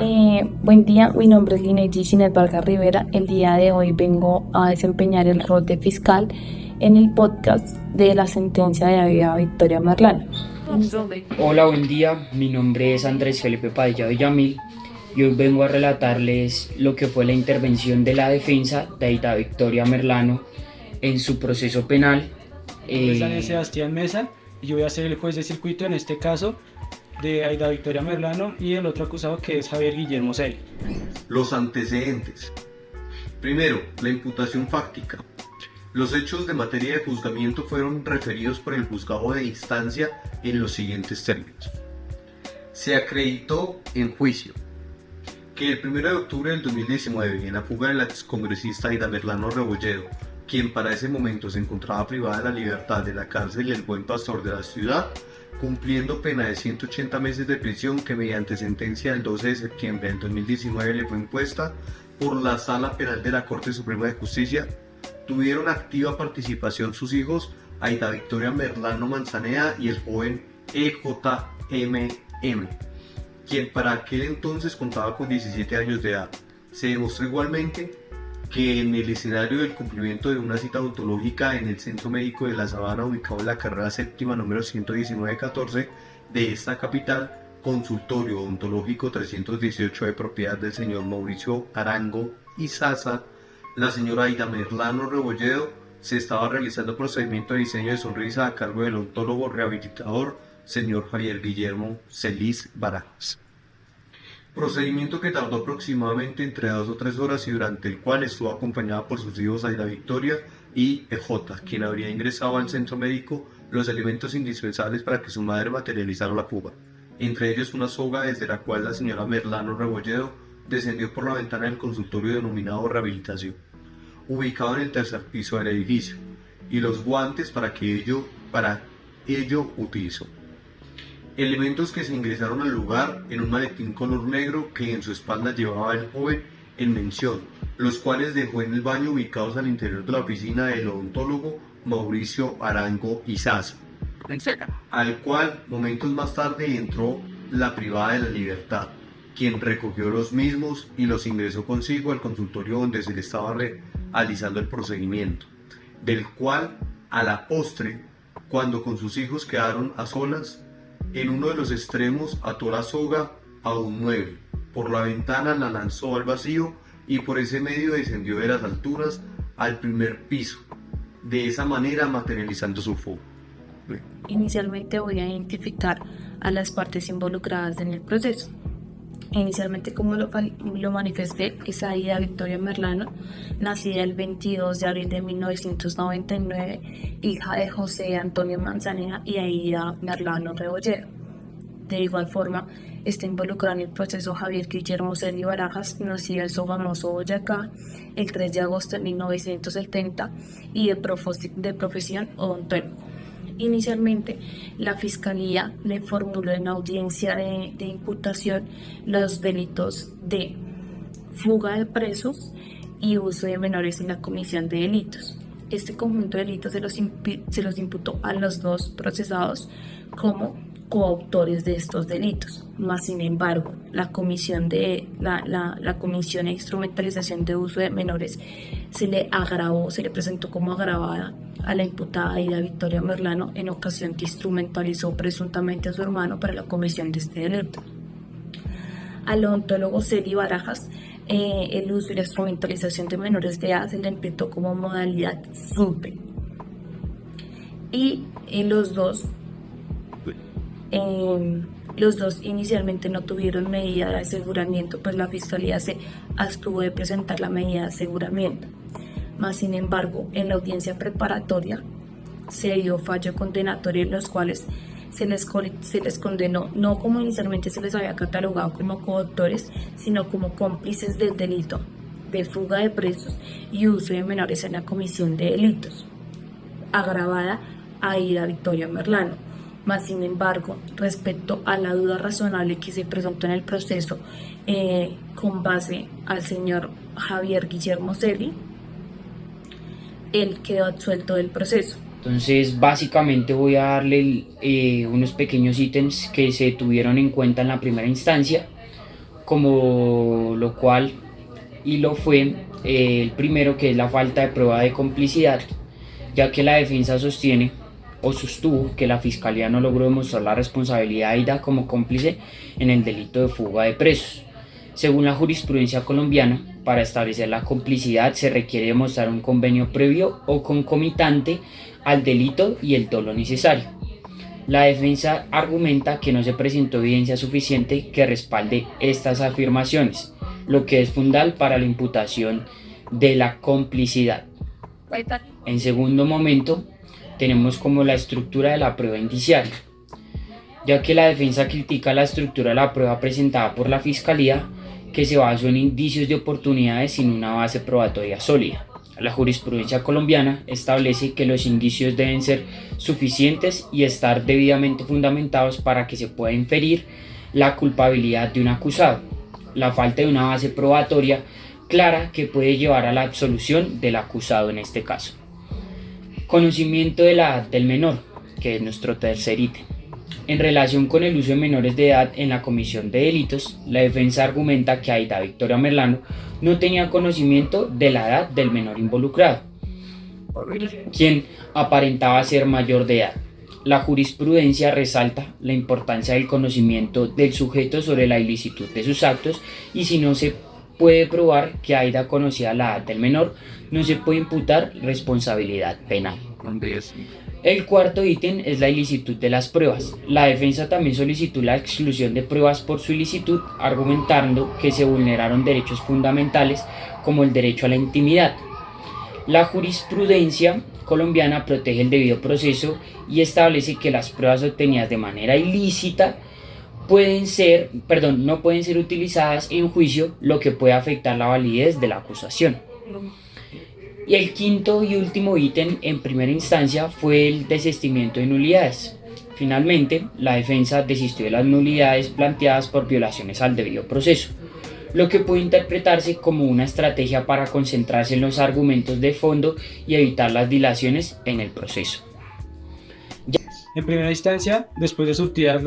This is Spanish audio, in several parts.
Buen día, mi nombre es Lineidi Ginette Vargas Rivera. El día de hoy vengo a desempeñar el rol de fiscal en el podcast de la sentencia de la vida Victoria Merlano. Hola, buen día. Mi nombre es Andrés Felipe Padilla Villamil y hoy vengo a relatarles lo que fue la intervención de la defensa de Aida Victoria Merlano en su proceso penal. Es Daniel Sebastián Mesa y yo voy a ser el juez de circuito en este caso de Aida Victoria Merlano y el otro acusado que es Javier Guillermo Celi. Los antecedentes. Primero, la imputación fáctica. Los hechos de materia de juzgamiento fueron referidos por el juzgado de instancia en los siguientes términos. Se acreditó en juicio que el 1 de octubre del 2019, en la fuga de la excongresista Aida Merlano Rebolledo, quien para ese momento se encontraba privada de la libertad de la cárcel El Buen Pastor de la ciudad, cumpliendo pena de 180 meses de prisión que mediante sentencia del 12 de septiembre del 2019 le fue impuesta por la Sala Penal de la Corte Suprema de Justicia, tuvieron activa participación sus hijos Aida Victoria Merlano Manzanea y el joven EJMM, quien para aquel entonces contaba con 17 años de edad. Se demostró igualmente que en el escenario del cumplimiento de una cita odontológica en el Centro Médico de la Sabana, ubicado en la carrera séptima número 11914 de esta capital, consultorio odontológico 318 de propiedad del señor Mauricio Arango y Sasa, la señora Aida Merlano Rebolledo, se estaba realizando procedimiento de diseño de sonrisa a cargo del odontólogo rehabilitador señor Javier Guillermo Celis Barajas. Procedimiento que tardó aproximadamente entre 2 o 3 horas y durante el cual estuvo acompañada por sus hijos Aida Victoria y EJ, quien habría ingresado al centro médico los elementos indispensables para que su madre materializara la fuga, entre ellos una soga desde la cual la señora Merlano Rebolledo descendió por la ventana del consultorio denominado Rehabilitación, ubicado en el tercer piso del edificio, y los guantes para ello utilizó. Elementos que se ingresaron al lugar en un maletín color negro que en su espalda llevaba el joven en mención, los cuales dejó en el baño ubicados al interior de la oficina del odontólogo Mauricio Arango y Sasa, al cual momentos más tarde entró la privada de la libertad, quien recogió los mismos y los ingresó consigo al consultorio donde se le estaba realizando el procedimiento, del cual a la postre, cuando con sus hijos quedaron a solas, en uno de los extremos ató la soga a un mueble, por la ventana la lanzó al vacío y por ese medio descendió de las alturas al primer piso, de esa manera materializando su fuga. Inicialmente voy a identificar a las partes involucradas en el proceso. Inicialmente, como lo manifesté, es Aida Victoria Merlano, nacida el 22 de abril de 1999, hija de José Antonio Manzanea y Aida Merlano Rebolledo. De igual forma, está involucrado en el proceso Javier Guillermo Celi Barajas, nacido en Sogamoso, Boyacá, el 3 de agosto de 1970 y de profesión odontólogo. Inicialmente, la Fiscalía le formuló en audiencia de imputación los delitos de fuga de presos y uso de menores en la comisión de delitos. Este conjunto de delitos se los imputó a los dos procesados como coautores de estos delitos. Mas, sin embargo, la comisión de instrumentalización de uso de menores se le presentó como agravada a la imputada Aida Victoria Merlano en ocasión que instrumentalizó presuntamente a su hermano para la comisión de este delito. Al odontólogo Celi Barajas, el uso y la instrumentalización de menores de edad se le imputó como modalidad simple. Y los dos inicialmente no tuvieron medida de aseguramiento, pues la Fiscalía se abstuvo de presentar la medida de aseguramiento. Mas, sin embargo, en la audiencia preparatoria se dio fallo condenatorio en los cuales se les condenó, no como inicialmente se les había catalogado como coautores, sino como cómplices del delito de fuga de presos y uso de menores en la comisión de delitos, agravada a Aida Victoria Merlano. Mas, sin embargo, respecto a la duda razonable que se presentó en el proceso con base al señor Javier Guillermo Celi, él quedó absuelto del proceso. Entonces, básicamente voy a darle unos pequeños ítems que se tuvieron en cuenta en la primera instancia. como lo cual y lo fue el primero, que es la falta de prueba de complicidad, ya que la defensa sostiene o sostuvo que la fiscalía no logró demostrar la responsabilidad de Aida como cómplice en el delito de fuga de presos. Según la jurisprudencia colombiana, para establecer la complicidad se requiere demostrar un convenio previo o concomitante al delito y el dolo necesario. La defensa argumenta que no se presentó evidencia suficiente que respalde estas afirmaciones, lo que es fundamental para la imputación de la complicidad. En segundo momento, tenemos como la estructura de la prueba indiciaria, ya que la defensa critica la estructura de la prueba presentada por la fiscalía, que se basó en indicios de oportunidades sin una base probatoria sólida. La jurisprudencia colombiana establece que los indicios deben ser suficientes y estar debidamente fundamentados para que se pueda inferir la culpabilidad de un acusado. La falta de una base probatoria clara que puede llevar a la absolución del acusado en este caso. Conocimiento de la edad del menor, que es nuestro tercer ítem. En relación con el uso de menores de edad en la comisión de delitos, la defensa argumenta que Aida Victoria Merlano no tenía conocimiento de la edad del menor involucrado, quien aparentaba ser mayor de edad. La jurisprudencia resalta la importancia del conocimiento del sujeto sobre la ilicitud de sus actos, y si no se puede probar que Aida conocía la edad del menor, no se puede imputar responsabilidad penal. El cuarto ítem es la ilicitud de las pruebas. La defensa también solicitó la exclusión de pruebas por su ilicitud, argumentando que se vulneraron derechos fundamentales como el derecho a la intimidad. La jurisprudencia colombiana protege el debido proceso y establece que las pruebas obtenidas de manera ilícita no pueden ser utilizadas en juicio, lo que puede afectar la validez de la acusación. Y el quinto y último ítem en primera instancia fue el desistimiento de nulidades. Finalmente, la defensa desistió de las nulidades planteadas por violaciones al debido proceso, lo que puede interpretarse como una estrategia para concentrarse en los argumentos de fondo y evitar las dilaciones en el proceso. En primera instancia, después de surtidas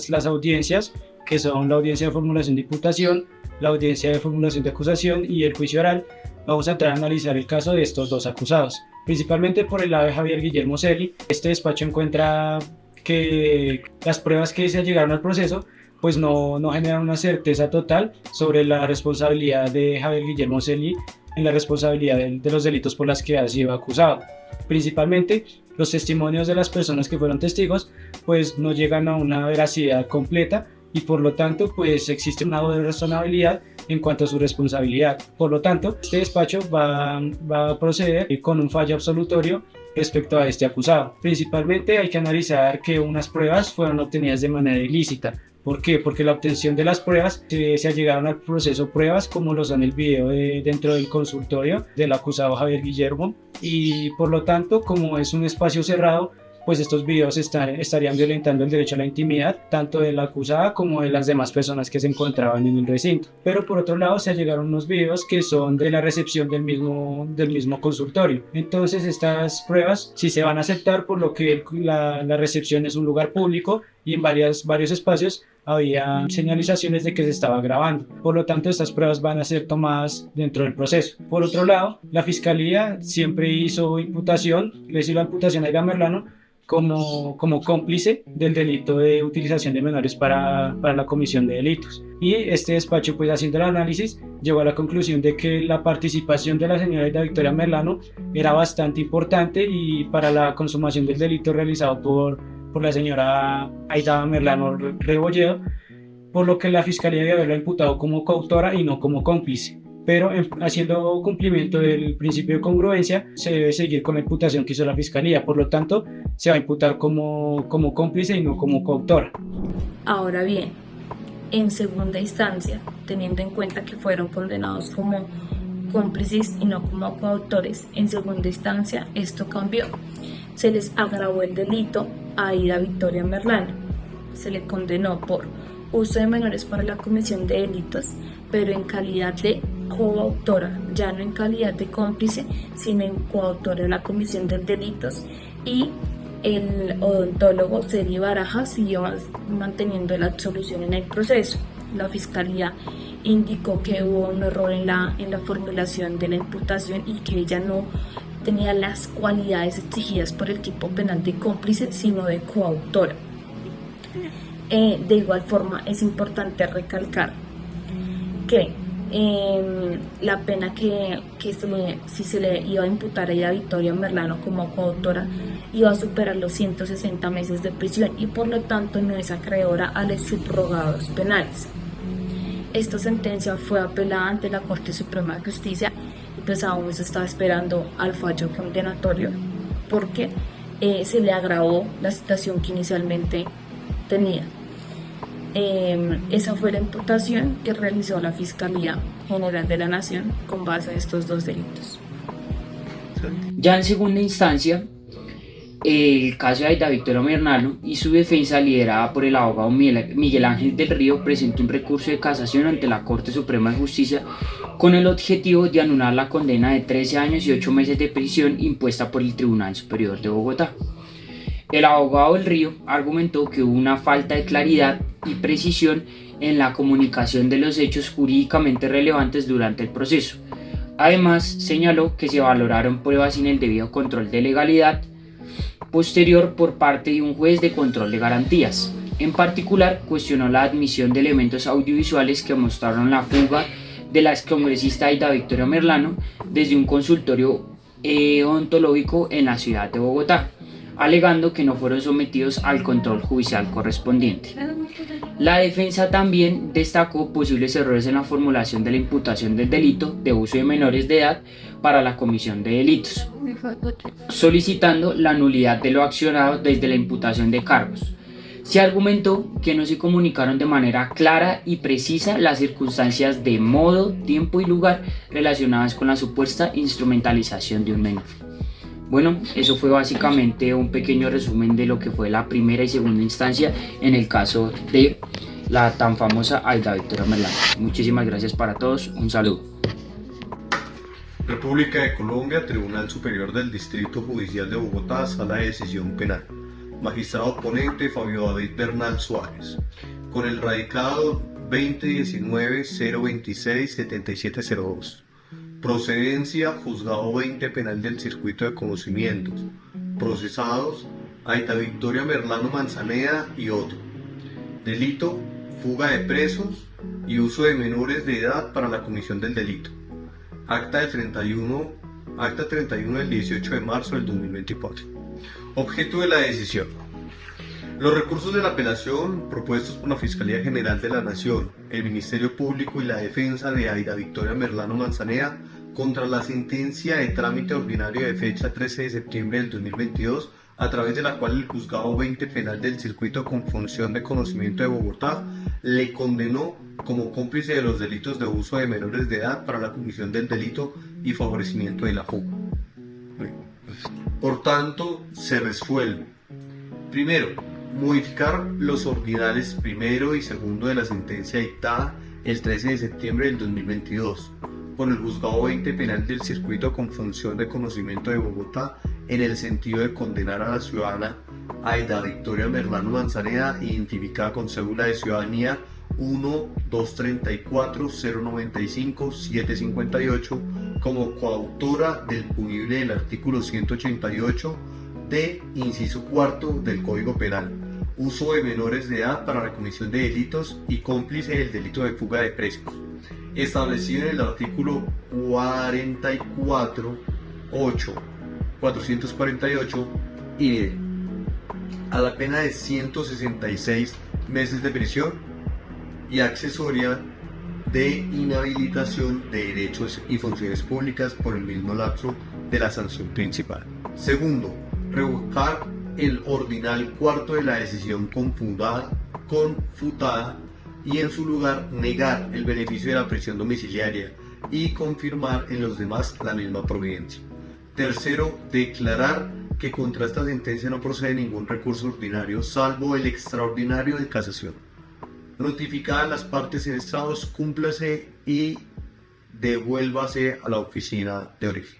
las audiencias, que son la audiencia de formulación de imputación, la audiencia de formulación de acusación y el juicio oral, vamos a entrar a analizar el caso de estos dos acusados. Principalmente por el lado de Javier Guillermo Celi, este despacho encuentra que las pruebas que se llegaron al proceso pues no generan una certeza total sobre la responsabilidad de Javier Guillermo Celi en la responsabilidad de los delitos por los que ha sido acusado. Principalmente los testimonios de las personas que fueron testigos pues no llegan a una veracidad completa, y por lo tanto pues existe una doble razonabilidad en cuanto a su responsabilidad. Por lo tanto, este despacho va a proceder con un fallo absolutorio respecto a este acusado. Principalmente hay que analizar que unas pruebas fueron obtenidas de manera ilícita. ¿Por qué? Porque la obtención de las pruebas se allegaron al proceso pruebas como lo dan el video dentro del consultorio del acusado Javier Guillermo, y por lo tanto, como es un espacio cerrado, pues estos videos estarían violentando el derecho a la intimidad tanto de la acusada como de las demás personas que se encontraban en el recinto. Pero por otro lado se allegaron unos videos que son de la recepción del mismo consultorio. Entonces estas pruebas sí se van a aceptar, por lo que la recepción es un lugar público y en varios espacios había señalizaciones de que se estaba grabando. Por lo tanto, estas pruebas van a ser tomadas dentro del proceso. Por otro lado, la Fiscalía siempre le hizo la imputación a Aida Merlano como cómplice del delito de utilización de menores para la comisión de delitos. Y este despacho, pues haciendo el análisis, llegó a la conclusión de que la participación de la señora Aida Victoria Merlano era bastante importante y para la consumación del delito realizado por la señora Aida Merlano Rebolledo, por lo que la Fiscalía debe haberla imputado como coautora y no como cómplice. Pero haciendo cumplimiento del principio de congruencia, se debe seguir con la imputación que hizo la Fiscalía. Por lo tanto, se va a imputar como cómplice y no como coautora. Ahora bien, en segunda instancia, teniendo en cuenta que fueron condenados como cómplices y no como coautores, en segunda instancia esto cambió. Se les agravó el delito a Aida Victoria Merlano. Se le condenó por uso de menores para la comisión de delitos, pero en calidad de coautora, ya no en calidad de cómplice, sino en coautora de la comisión de delitos, y el odontólogo Celi Barajas siguió manteniendo la absolución en el proceso. La Fiscalía indicó que hubo un error en la formulación de la imputación y que ella no tenía las cualidades exigidas por el tipo penal de cómplice, sino de coautora. De igual forma, es importante recalcar que la pena si se le iba a imputar a Aida Victoria Merlano como coautora iba a superar los 160 meses de prisión y por lo tanto no es acreedora a los subrogados penales. Esta sentencia fue apelada ante la Corte Suprema de Justicia y pues aún se estaba esperando al fallo condenatorio porque se le agravó la situación que inicialmente tenía. Esa fue la imputación que realizó la Fiscalía General de la Nación con base en estos dos delitos. Ya en segunda instancia, el caso de Aida Victoria Merlano y su defensa, liderada por el abogado Miguel Ángel del Río, presentó un recurso de casación ante la Corte Suprema de Justicia con el objetivo de anular la condena de 13 años y 8 meses de prisión impuesta por el Tribunal Superior de Bogotá. El abogado del Río argumentó que hubo una falta de claridad y precisión en la comunicación de los hechos jurídicamente relevantes durante el proceso. Además, señaló que se valoraron pruebas sin el debido control de legalidad posterior por parte de un juez de control de garantías. En particular, cuestionó la admisión de elementos audiovisuales que mostraron la fuga de la excongresista Aida Victoria Merlano desde un consultorio odontológico en la ciudad de Bogotá, alegando que no fueron sometidos al control judicial correspondiente. La defensa también destacó posibles errores en la formulación de la imputación del delito de uso de menores de edad para la comisión de delitos, solicitando la nulidad de lo accionado desde la imputación de cargos. Se argumentó que no se comunicaron de manera clara y precisa las circunstancias de modo, tiempo y lugar relacionadas con la supuesta instrumentalización de un menor. Bueno, eso fue básicamente un pequeño resumen de lo que fue la primera y segunda instancia en el caso de la tan famosa Aida Victoria Merlano. Muchísimas gracias para todos, un saludo. República de Colombia, Tribunal Superior del Distrito Judicial de Bogotá, Sala de Decisión Penal. Magistrado ponente Fabio David Bernal Suárez. Con el radicado 2019-026-7702. Procedencia, Juzgado 20 Penal del Circuito de Conocimientos. Procesados, Aida Victoria Merlano Manzaneda y otro. Delito, fuga de presos y uso de menores de edad para la comisión del delito. Acta 31 del 18 de marzo del 2024. Objeto de la decisión. Los recursos de la apelación propuestos por la Fiscalía General de la Nación, el Ministerio Público y la defensa de Aida Victoria Merlano Manzaneda contra la sentencia de trámite ordinario de fecha 13 de septiembre del 2022, a través de la cual el Juzgado 20 Penal del Circuito con Función de Conocimiento de Bogotá le condenó como cómplice de los delitos de uso de menores de edad para la comisión del delito y favorecimiento de la fuga. Por tanto, se resuelve. Primero, modificar los ordinales primero y segundo de la sentencia dictada el 13 de septiembre del 2022 por el Juzgado 20 Penal del Circuito con Función de Conocimiento de Bogotá en el sentido de condenar a la ciudadana Aida Victoria Merlano Manzaneda, identificada con cédula de ciudadanía 1-234-095-758 como coautora del punible del artículo 188 de inciso cuarto del Código Penal, uso de menores de edad para la comisión de delitos y cómplice del delito de fuga de presos, establecido en el artículo 448 y a la pena de 166 meses de prisión y accesoria de inhabilitación de derechos y funciones públicas por el mismo lapso de la sanción principal. Segundo, revocar el ordinal cuarto de la decisión confutada y en su lugar negar el beneficio de la prisión domiciliaria y confirmar en los demás la misma providencia. Tercero, declarar que contra esta sentencia no procede ningún recurso ordinario salvo el extraordinario de casación. Notificadas las partes en estrados, cúmplase y devuélvase a la oficina de origen.